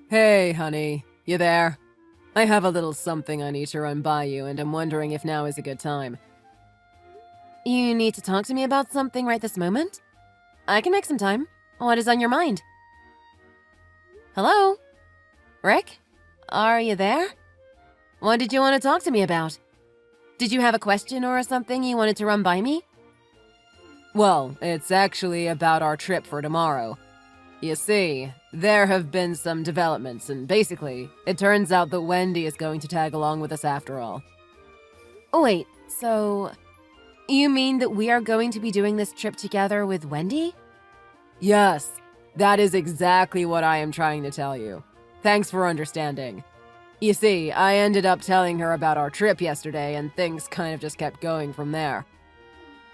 Hey, honey. You there? I have a little something I need to run by you, and I'm wondering if now is a good time. You need to talk to me about something right this moment? I can make some time. What is on your mind? Hello? Rick? Are you there? What did you want to talk to me about? Did you have a question or something you wanted to run by me? Well, it's actually about our trip for tomorrow. You see, there have been some developments, and basically, it turns out that Wendy is going to tag along with us after all. Oh, wait, so... You mean that we are going to be doing this trip together with Wendy? Yes, that is exactly what I am trying to tell you. Thanks for understanding. You see, I ended up telling her about our trip yesterday, and things kind of just kept going from there.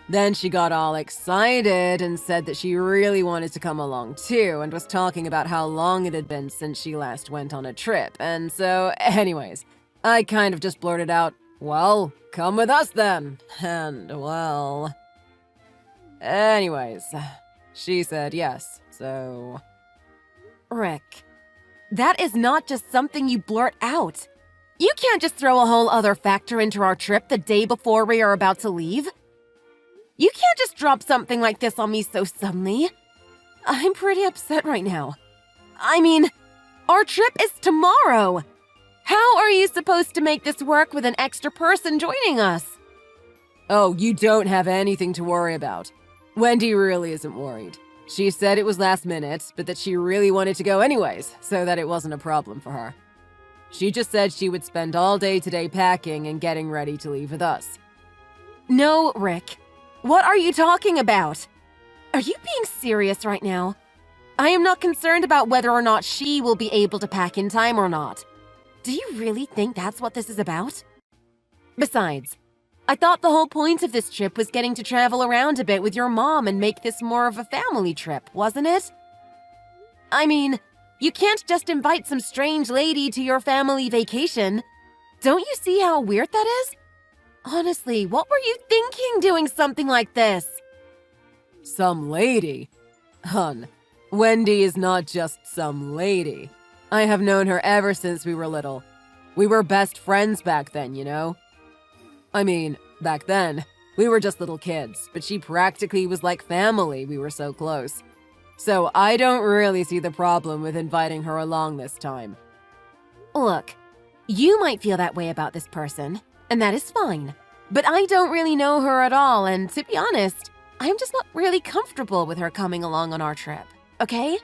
Then she got all excited and said that she really wanted to come along too, and was talking about how long it had been since she last went on a trip. And so, anyways, I kind of just blurted out, "Well, come with us then." And, well... Anyways, she said yes, so... Rick, that is not just something you blurt out. You can't just throw a whole other factor into our trip the day before we are about to leave. You can't just drop something like this on me so suddenly. I'm pretty upset right now. I mean, our trip is tomorrow. How are you supposed to make this work with an extra person joining us? Oh, you don't have anything to worry about. Wendy really isn't worried. She said it was last minute, but that she really wanted to go anyways, so that it wasn't a problem for her. She just said she would spend all day today packing and getting ready to leave with us. No, Rick. What are you talking about? Are you being serious right now? I am not concerned about whether or not she will be able to pack in time or not. Do you really think that's what this is about? Besides, I thought the whole point of this trip was getting to travel around a bit with your mom and make this more of a family trip, wasn't it? I mean, you can't just invite some strange lady to your family vacation. Don't you see how weird that is? Honestly, what were you thinking doing something like this? Some lady? Hun, Wendy is not just some lady. I have known her ever since we were little. We were best friends back then, you know? I mean, back then, we were just little kids, but she practically was like family, we were so close. So I don't really see the problem with inviting her along this time. Look, you might feel that way about this person, and that is fine. But I don't really know her at all, and to be honest, I'm just not really comfortable with her coming along on our trip, okay?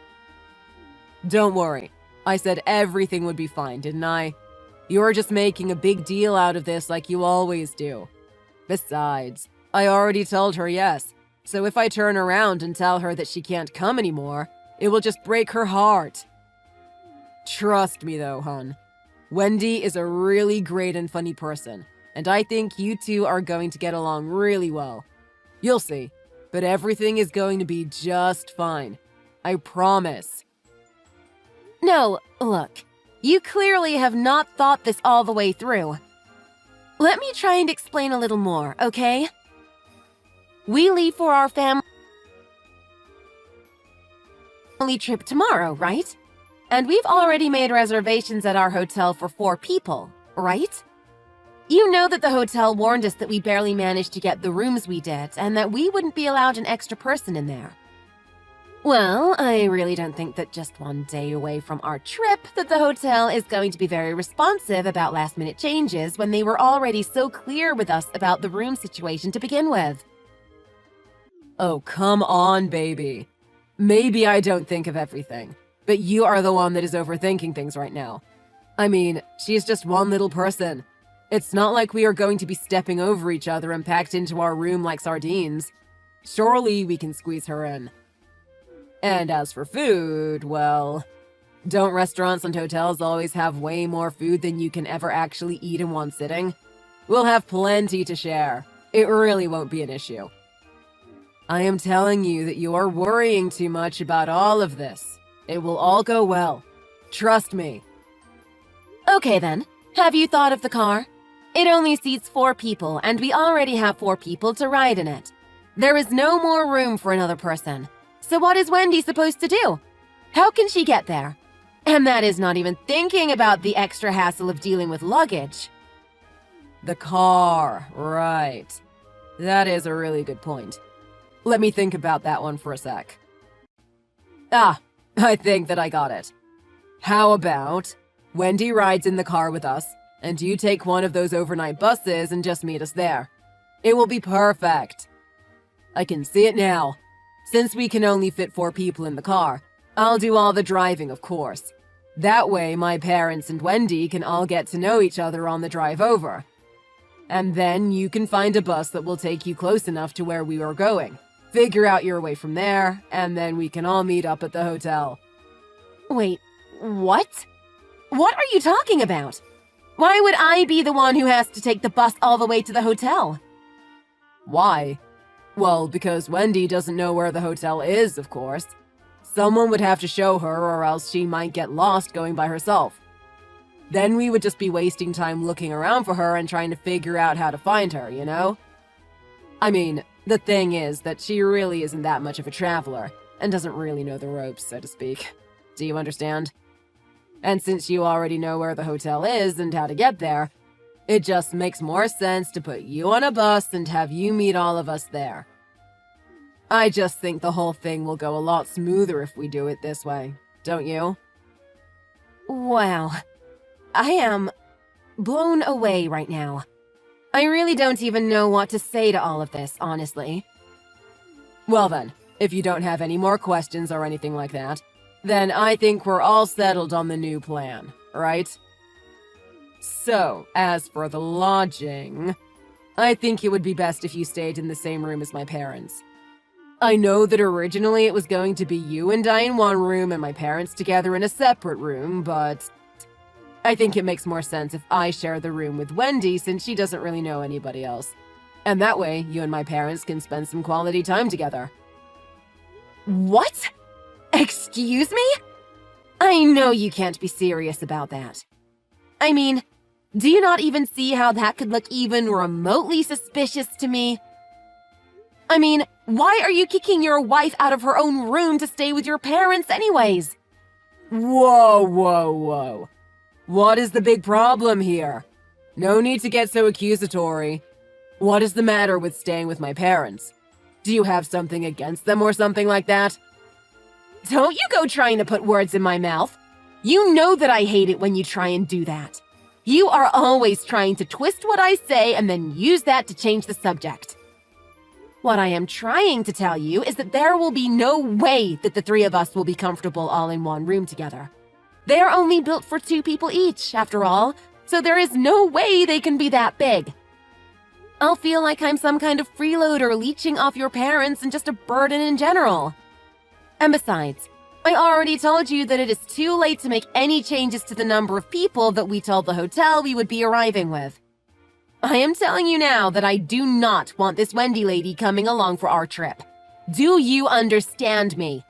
Don't worry. I said everything would be fine, didn't I? You're just making a big deal out of this like you always do. Besides, I already told her yes, so if I turn around and tell her that she can't come anymore, it will just break her heart. Trust me though, hon. Wendy is a really great and funny person, and I think you two are going to get along really well. You'll see, but everything is going to be just fine. I promise. No, look, you clearly have not thought this all the way through. Let me try and explain a little more, okay? We leave for our family trip tomorrow, right? And we've already made reservations at our hotel for 4 people, right? You know that the hotel warned us that we barely managed to get the rooms we did, and that we wouldn't be allowed an extra person in there. Well, I really don't think that just one day away from our trip that the hotel is going to be very responsive about last-minute changes when they were already so clear with us about the room situation to begin with. Oh, come on, baby. Maybe I don't think of everything, but you are the one that is overthinking things right now. I mean, she's just one little person. It's not like we are going to be stepping over each other and packed into our room like sardines. Surely we can squeeze her in. And as for food, well, don't restaurants and hotels always have way more food than you can ever actually eat in one sitting? We'll have plenty to share. It really won't be an issue. I am telling you that you are worrying too much about all of this. It will all go well. Trust me. Okay then, have you thought of the car? It only seats 4 people, and we already have 4 people to ride in it. There is no more room for another person. So what is Wendy supposed to do? How can she get there? And that is not even thinking about the extra hassle of dealing with luggage. The car, right. That is a really good point. Let me think about that one for a sec. Ah, I think that I got it. How about Wendy rides in the car with us, and you take one of those overnight buses and just meet us there. It will be perfect. I can see it now. Since we can only fit 4 people in the car, I'll do all the driving, of course. That way, my parents and Wendy can all get to know each other on the drive over. And then you can find a bus that will take you close enough to where we are going. Figure out your way from there, and then we can all meet up at the hotel. Wait, what? What are you talking about? Why would I be the one who has to take the bus all the way to the hotel? Why? Well, because Wendy doesn't know where the hotel is, of course. Someone would have to show her, or else she might get lost going by herself. Then we would just be wasting time looking around for her and trying to figure out how to find her, you know? I mean, the thing is that she really isn't that much of a traveler, and doesn't really know the ropes, so to speak. Do you understand? And since you already know where the hotel is and how to get there, it just makes more sense to put you on a bus and have you meet all of us there. I just think the whole thing will go a lot smoother if we do it this way, don't you? Wow. I am blown away right now. I really don't even know what to say to all of this, honestly. Well then, if you don't have any more questions or anything like that, then I think we're all settled on the new plan, right? So, as for the lodging, I think it would be best if you stayed in the same room as my parents. I know that originally it was going to be you and I in one room and my parents together in a separate room, but I think it makes more sense if I share the room with Wendy since she doesn't really know anybody else. And that way, you and my parents can spend some quality time together. What? Excuse me? I know you can't be serious about that. I mean, do you not even see how that could look even remotely suspicious to me? I mean, why are you kicking your wife out of her own room to stay with your parents anyways? Whoa, whoa, whoa. What is the big problem here? No need to get so accusatory. What is the matter with staying with my parents? Do you have something against them or something like that? Don't you go trying to put words in my mouth. You know that I hate it when you try and do that. You are always trying to twist what I say and then use that to change the subject. What I am trying to tell you is that there will be no way that the 3 of us will be comfortable all in one room together. They are only built for 2 people each, after all, so there is no way they can be that big. I'll feel like I'm some kind of freeloader leeching off your parents and just a burden in general. And besides, I already told you that it is too late to make any changes to the number of people that we told the hotel we would be arriving with. I am telling you now that I do not want this Wendy lady coming along for our trip. Do you understand me?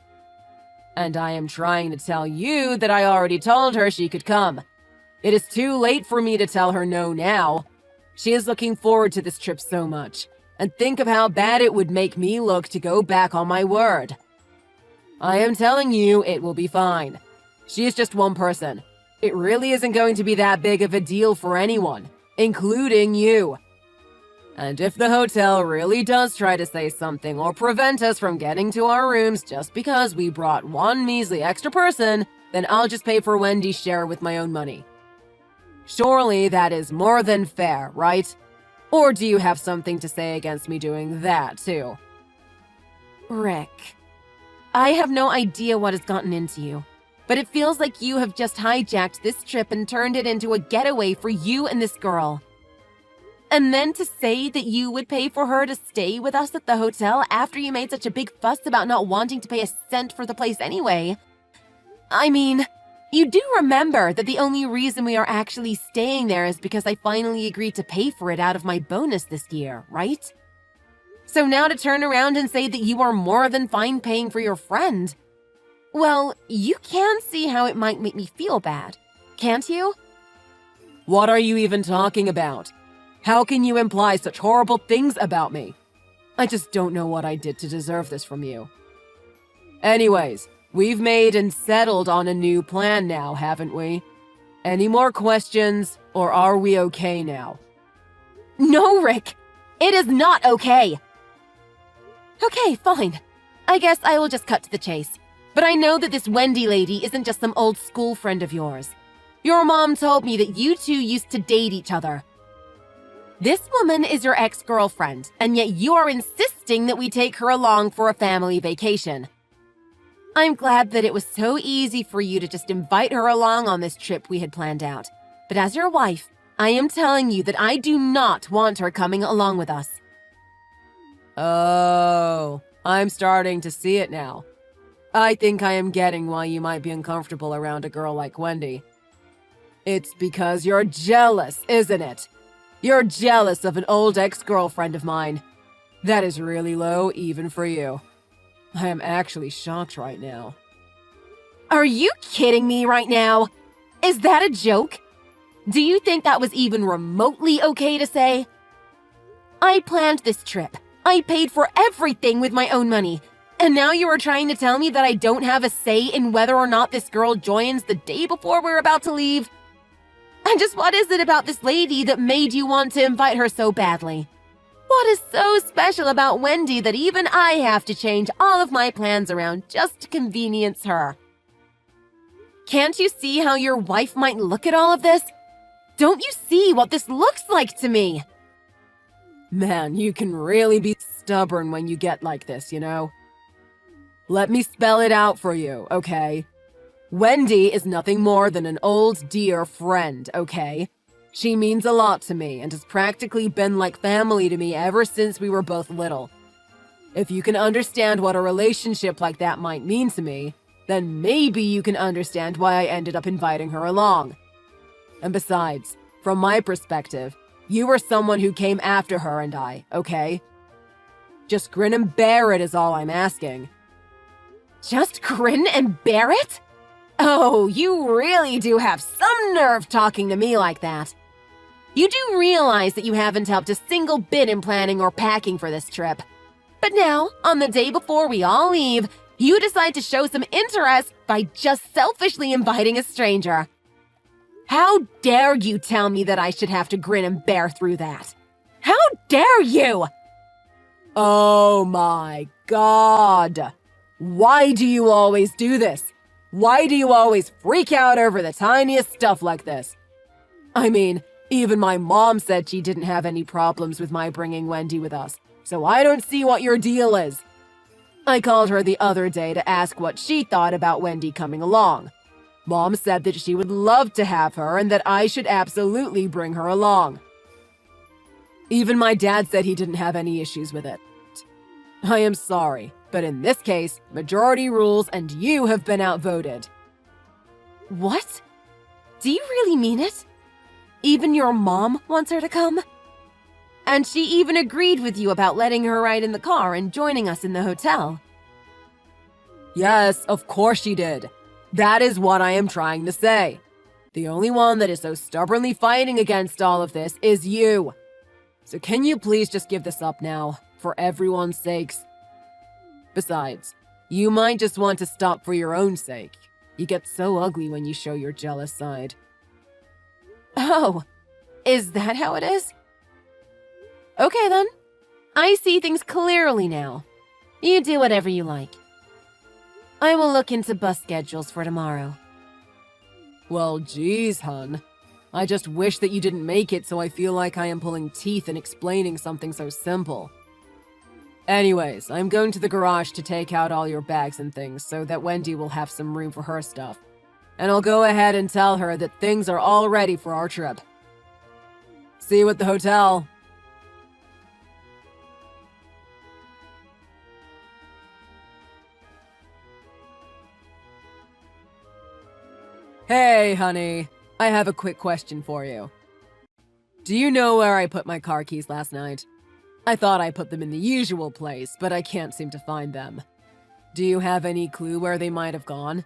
And I am trying to tell you that I already told her she could come. It is too late for me to tell her no now. She is looking forward to this trip so much, and think of how bad it would make me look to go back on my word. I am telling you, it will be fine. She is just one person. It really isn't going to be that big of a deal for anyone, including you. And if the hotel really does try to say something or prevent us from getting to our rooms just because we brought one measly extra person, then I'll just pay for Wendy's share with my own money. Surely that is more than fair, right? Or do you have something to say against me doing that, too? Rick, I have no idea what has gotten into you, but it feels like you have just hijacked this trip and turned it into a getaway for you and this girl. And then to say that you would pay for her to stay with us at the hotel after you made such a big fuss about not wanting to pay a cent for the place anyway. I mean, you do remember that the only reason we are actually staying there is because I finally agreed to pay for it out of my bonus this year, right? So now to turn around and say that you are more than fine paying for your friend, well, you can see how it might make me feel bad, can't you? What are you even talking about? How can you imply such horrible things about me? I just don't know what I did to deserve this from you. Anyways, We've made and settled on a new plan now, haven't we? Any more questions, or are we okay now? No, Rick! It is not okay! Okay, fine. I guess I will just cut to the chase. But I know that this Wendy lady isn't just some old school friend of yours. Your mom told me that you two used to date each other. This woman is your ex-girlfriend, and yet you are insisting that we take her along for a family vacation. I'm glad that it was so easy for you to just invite her along on this trip we had planned out. But as your wife, I am telling you that I do not want her coming along with us. Oh, I'm starting to see it now. I think I am getting why you might be uncomfortable around a girl like Wendy. It's because you're jealous, isn't it? You're jealous of an old ex-girlfriend of mine. That is really low, even for you. I am actually shocked right now. Are you kidding me right now? Is that a joke? Do you think that was even remotely okay to say? I planned this trip. I paid for everything with my own money. And now you are trying to tell me that I don't have a say in whether or not this girl joins the day before we're about to leave? And just what is it about this lady that made you want to invite her so badly? What is so special about Wendy that even I have to change all of my plans around just to convenience her? Can't you see how your wife might look at all of this? Don't you see what this looks like to me? Man, you can really be stubborn when you get like this, you know? Let me spell it out for you, okay? Wendy is nothing more than an old dear friend, okay? She means a lot to me and has practically been like family to me ever since we were both little. If you can understand what a relationship like that might mean to me, then maybe you can understand why I ended up inviting her along. And besides, from my perspective, you were someone who came after her and I, okay? Just grin and bear it is all I'm asking. Just grin and bear it? Oh, you really do have some nerve talking to me like that. You do realize that you haven't helped a single bit in planning or packing for this trip. But now, on the day before we all leave, you decide to show some interest by just selfishly inviting a stranger. How dare you tell me that I should have to grin and bear through that? How dare you? Oh my God! Why do you always do this? Why do you always freak out over the tiniest stuff like this? I mean, even my mom said she didn't have any problems with my bringing Wendy with us, so I don't see what your deal is. I called her the other day to ask what she thought about Wendy coming along. Mom said that she would love to have her and that I should absolutely bring her along. Even my dad said he didn't have any issues with it. I am sorry, but in this case, majority rules and you have been outvoted. What? Do you really mean it? Even your mom wants her to come? And she even agreed with you about letting her ride in the car and joining us in the hotel. Yes, of course she did. That is what I am trying to say. The only one that is so stubbornly fighting against all of this is you. So can you please just give this up now, for everyone's sakes? Besides, you might just want to stop for your own sake. You get so ugly when you show your jealous side. Oh, is that how it is? Okay then. I see things clearly now. You do whatever you like. I will look into bus schedules for tomorrow. Well, geez, hun. I just wish that you didn't make it so I feel like I am pulling teeth and explaining something so simple. Anyways, I'm going to the garage to take out all your bags and things so that Wendy will have some room for her stuff. And I'll go ahead and tell her that things are all ready for our trip. See you at the hotel. Hey, honey. I have a quick question for you. Do you know where I put my car keys last night? I thought I put them in the usual place, but I can't seem to find them. Do you have any clue where they might have gone?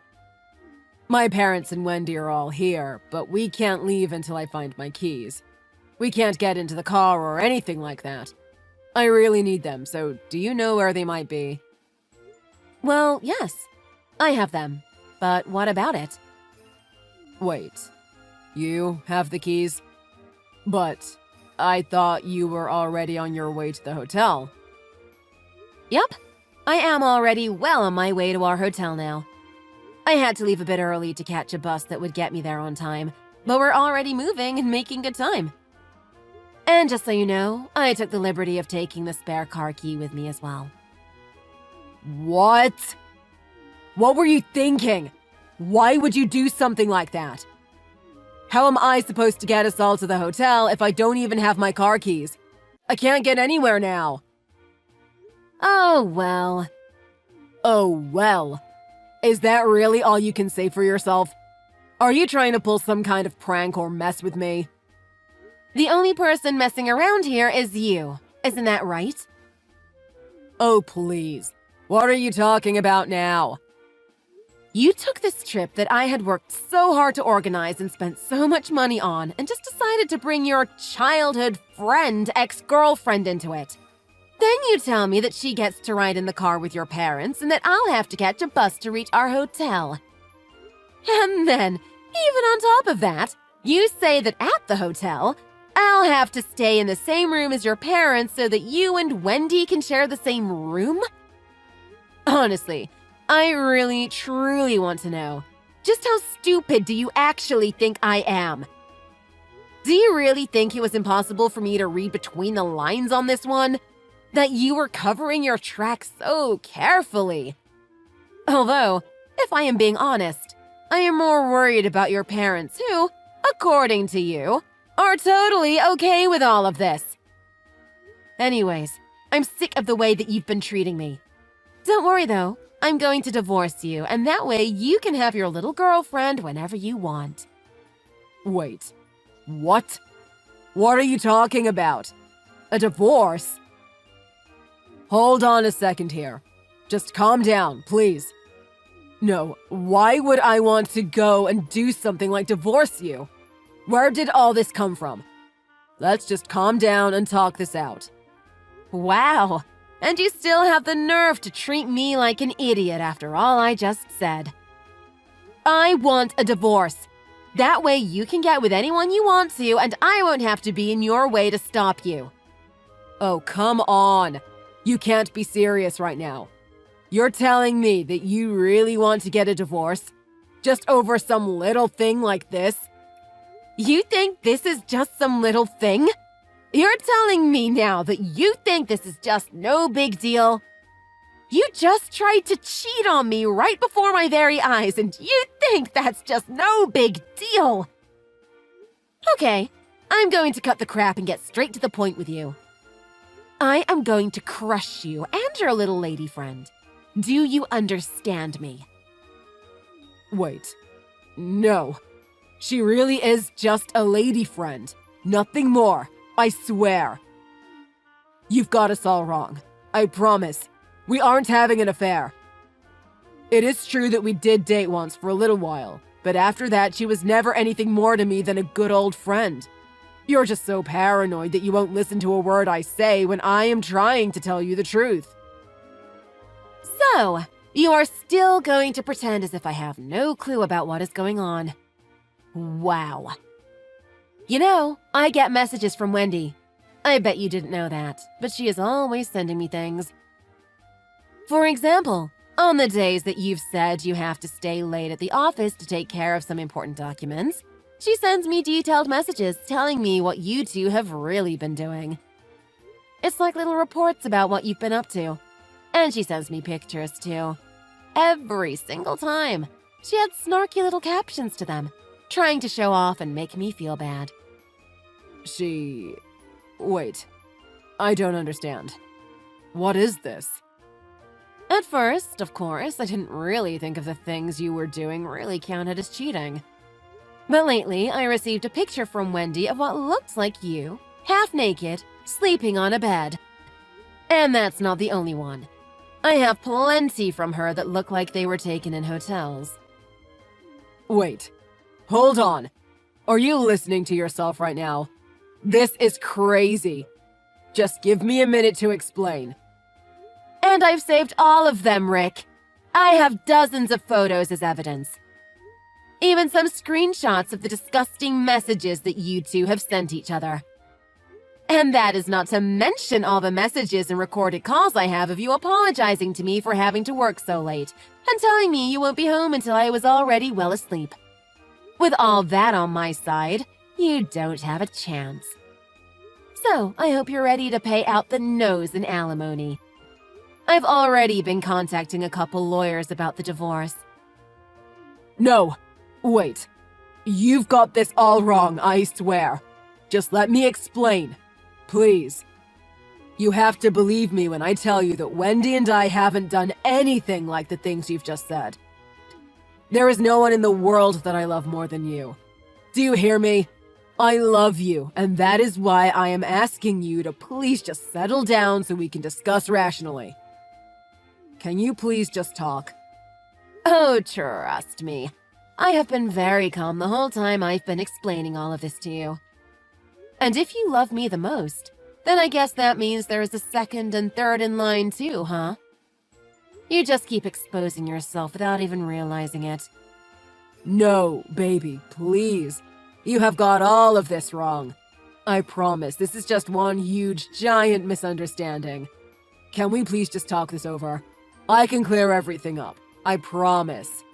My parents and Wendy are all here, but we can't leave until I find my keys. We can't get into the car or anything like that. I really need them, so do you know where they might be? Well, yes. I have them. But what about it? Wait, you have the keys? But I thought you were already on your way to the hotel. Yep, I am already well on my way to our hotel now. I had to leave a bit early to catch a bus that would get me there on time, but we're already moving and making good time. And just so you know, I took the liberty of taking the spare car key with me as well. What? What were you thinking? Why would you do something like that? How am I supposed to get us all to the hotel if I don't even have my car keys? I can't get anywhere now. Oh, well. Oh, well. Is that really all you can say for yourself? Are you trying to pull some kind of prank or mess with me? The only person messing around here is you. Isn't that right? Oh, please. What are you talking about now? You took this trip that I had worked so hard to organize and spent so much money on and just decided to bring your childhood friend, ex-girlfriend into it. Then you tell me that she gets to ride in the car with your parents and that I'll have to catch a bus to reach our hotel. And then, even on top of that, you say that at the hotel, I'll have to stay in the same room as your parents so that you and Wendy can share the same room? Honestly, I really, truly want to know, just how stupid do you actually think I am? Do you really think it was impossible for me to read between the lines on this one? That you were covering your tracks so carefully? Although, if I am being honest, I am more worried about your parents who, according to you, are totally okay with all of this. Anyways, I'm sick of the way that you've been treating me. Don't worry though, I'm going to divorce you, and that way you can have your little girlfriend whenever you want. Wait, what? What are you talking about? A divorce? Hold on a second here. Just calm down, please. No, why would I want to go and do something like divorce you? Where did all this come from? Let's just calm down and talk this out. Wow, and you still have the nerve to treat me like an idiot after all I just said. I want a divorce. That way you can get with anyone you want to, and I won't have to be in your way to stop you. Oh, come on. You can't be serious right now. You're telling me that you really want to get a divorce? Just over some little thing like this? You think this is just some little thing? You're telling me now that you think this is just no big deal? You just tried to cheat on me right before my very eyes, and you think that's just no big deal? Okay, I'm going to cut the crap and get straight to the point with you. I am going to crush you and your little lady friend. Do you understand me? Wait. No. She really is just a lady friend. Nothing more. I swear. You've got us all wrong. I promise. We aren't having an affair. It is true that we did date once for a little while, but after that she was never anything more to me than a good old friend. You're just so paranoid that you won't listen to a word I say when I am trying to tell you the truth. So, you are still going to pretend as if I have no clue about what is going on. Wow. You know, I get messages from Wendy. I bet you didn't know that, but she is always sending me things. For example, on the days that you've said you have to stay late at the office to take care of some important documents, she sends me detailed messages telling me what you two have really been doing. It's like little reports about what you've been up to. And she sends me pictures too. Every single time. She had snarky little captions to them, trying to show off and make me feel bad. Wait. I don't understand. What is this? At first, of course, I didn't really think of the things you were doing really counted as cheating. But lately, I received a picture from Wendy of what looked like you, half naked, sleeping on a bed. And that's not the only one. I have plenty from her that look like they were taken in hotels. Wait. Hold on. Are you listening to yourself right now? This is crazy. Just give me a minute to explain. And I've saved all of them, Rick. I have dozens of photos as evidence. Even some screenshots of the disgusting messages that you two have sent each other. And that is not to mention all the messages and recorded calls I have of you apologizing to me for having to work so late and telling me you won't be home until I was already well asleep. With all that on my side, you don't have a chance. So, I hope you're ready to pay out the nose in alimony. I've already been contacting a couple lawyers about the divorce. No, wait. You've got this all wrong, I swear. Just let me explain, please. You have to believe me when I tell you that Wendy and I haven't done anything like the things you've just said. There is no one in the world that I love more than you. Do you hear me? I love you, and that is why I am asking you to please just settle down so we can discuss rationally. Can you please just talk? Oh, trust me. I have been very calm the whole time I've been explaining all of this to you. And if you love me the most, then I guess that means there is a second and third in line too, huh? You just keep exposing yourself without even realizing it. No, baby, please. You have got all of this wrong. I promise this is just one huge, giant misunderstanding. Can we please just talk this over? I can clear everything up. I promise.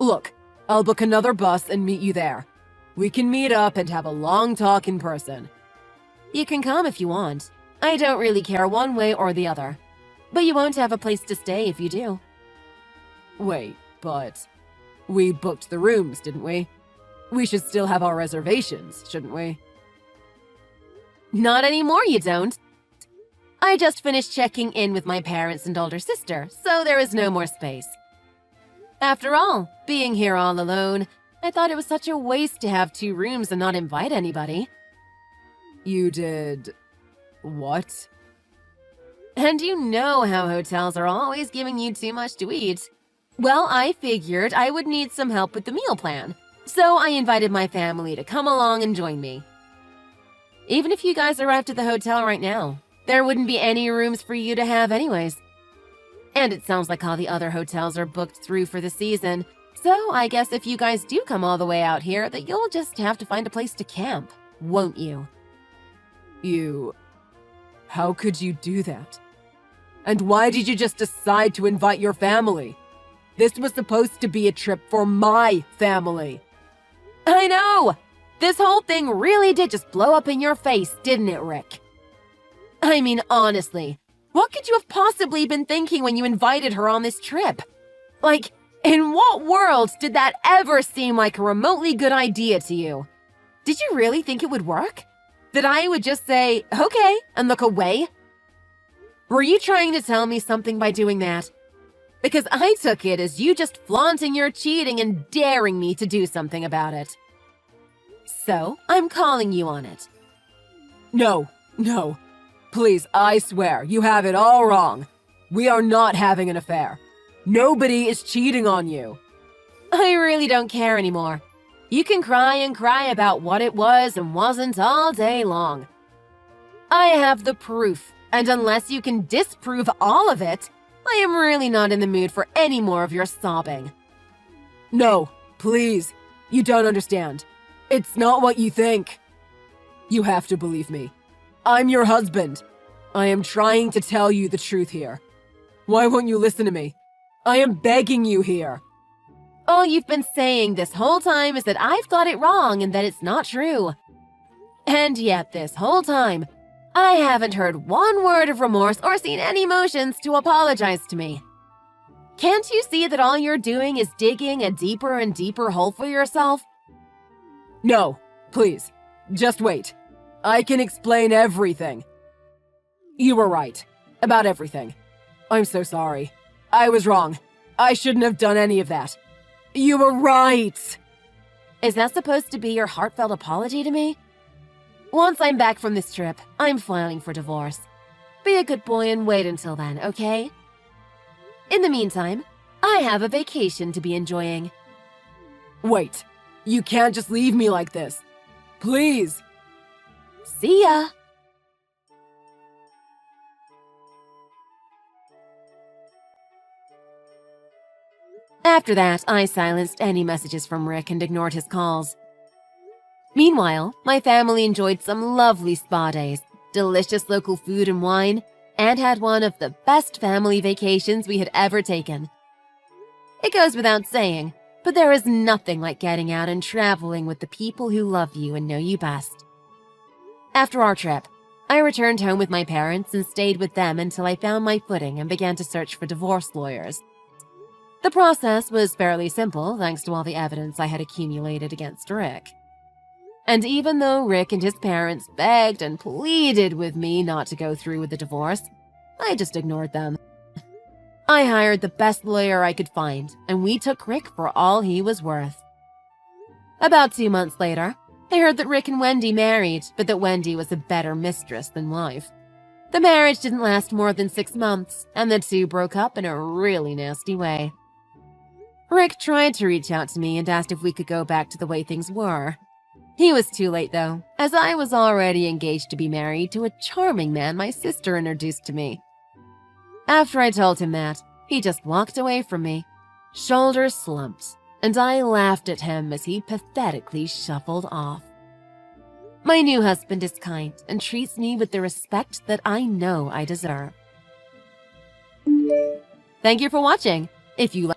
Look, I'll book another bus and meet you there. We can meet up and have a long talk in person. You can come if you want. I don't really care one way or the other. But you won't have a place to stay if you do. Wait, but we booked the rooms, didn't we? We should still have our reservations, shouldn't we? Not anymore, you don't. I just finished checking in with my parents and older sister, so there is no more space. After all, being here all alone, I thought it was such a waste to have 2 rooms and not invite anybody. You did... what? And you know how hotels are always giving you too much to eat. Well, I figured I would need some help with the meal plan, so I invited my family to come along and join me. Even if you guys arrived at the hotel right now, there wouldn't be any rooms for you to have anyways. And it sounds like all the other hotels are booked through for the season, so I guess if you guys do come all the way out here, that you'll just have to find a place to camp, won't you? How could you do that? And why did you just decide to invite your family? This was supposed to be a trip for my family. I know! This whole thing really did just blow up in your face, didn't it, Rick? I mean, honestly, what could you have possibly been thinking when you invited her on this trip? Like, in what world did that ever seem like a remotely good idea to you? Did you really think it would work? That I would just say, okay, and look away? Were you trying to tell me something by doing that? Because I took it as you just flaunting your cheating and daring me to do something about it. So, I'm calling you on it. No. Please, I swear, you have it all wrong. We are not having an affair. Nobody is cheating on you. I really don't care anymore. You can cry and cry about what it was and wasn't all day long. I have the proof, and unless you can disprove all of it, I am really not in the mood for any more of your sobbing. No, please. You don't understand. It's not what you think. You have to believe me. I'm your husband. I am trying to tell you the truth here. Why won't you listen to me? I am begging you here. All you've been saying this whole time is that I've got it wrong and that it's not true. And yet this whole time, I haven't heard one word of remorse or seen any emotions to apologize to me. Can't you see that all you're doing is digging a deeper and deeper hole for yourself? No, please. Just wait. I can explain everything. You were right. About everything. I'm so sorry. I was wrong. I shouldn't have done any of that. You were right! Is that supposed to be your heartfelt apology to me? Once I'm back from this trip, I'm filing for divorce. Be a good boy and wait until then, okay? In the meantime, I have a vacation to be enjoying. Wait. You can't just leave me like this. Please. See ya! After that, I silenced any messages from Rick and ignored his calls. Meanwhile, my family enjoyed some lovely spa days, delicious local food and wine, and had one of the best family vacations we had ever taken. It goes without saying, but there is nothing like getting out and traveling with the people who love you and know you best. After our trip, I returned home with my parents and stayed with them until I found my footing and began to search for divorce lawyers. The process was fairly simple thanks to all the evidence I had accumulated against Rick. And even though Rick and his parents begged and pleaded with me not to go through with the divorce, I just ignored them. I hired the best lawyer I could find, and we took Rick for all he was worth. About 2 months later, I heard that Rick and Wendy married, but that Wendy was a better mistress than wife. The marriage didn't last more than 6 months, and the two broke up in a really nasty way. Rick tried to reach out to me and asked if we could go back to the way things were. He was too late, though, as I was already engaged to be married to a charming man my sister introduced to me. After I told him that, he just walked away from me, shoulders slumped, and I laughed at him as he pathetically shuffled off. My new husband is kind and treats me with the respect that I know I deserve. Thank you for watching. If you